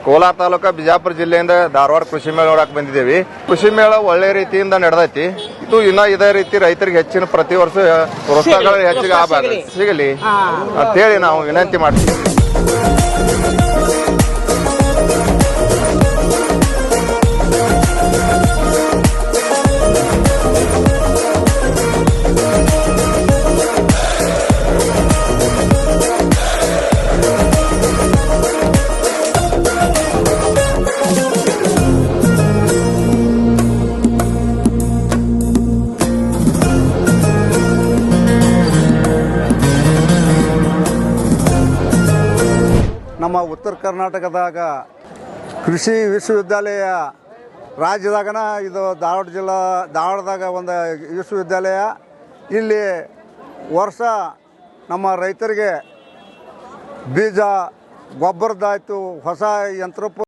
ಕೋಲಾರ ತಾಲೂಕು ಬಿಜಾಪುರ ಜಿಲ್ಲೆಯಿಂದ ಧಾರವಾಡ ಕೃಷಿ ಮೇಳ ನೋಡಕ್ ಬಂದಿದ್ದೇವೆ. ಕೃಷಿ ಮೇಳ ಒಳ್ಳೆ ರೀತಿಯಿಂದ ನಡೆದೈತಿ. ಇದು ಇನ್ನ ಇದೇ ರೀತಿ ರೈತರಿಗೆ ಹೆಚ್ಚಿನ ಪ್ರತಿ ವರ್ಷ ಪ್ರೋತ್ಸಾಹಗಳು ಹೆಚ್ಚಿಗೆ ಸಿಗಲಿ ಅಂತ ಹೇಳಿ ನಾವು ವಿನಂತಿ ಮಾಡ್ತೀವಿ. ನಮ್ಮ ಉತ್ತರ ಕರ್ನಾಟಕದಾಗ ಕೃಷಿ ವಿಶ್ವವಿದ್ಯಾಲಯ ರಾಜ್ಯದಾಗನ ಇದು ಧಾರವಾಡದಾಗ ಒಂದು ವಿಶ್ವವಿದ್ಯಾಲಯ. ಇಲ್ಲಿ ವರ್ಷ ನಮ್ಮ ರೈತರಿಗೆ ಬೀಜ ಗೊಬ್ಬರದಾಯ್ತು, ಹೊಸ ಯಂತ್ರೋಪ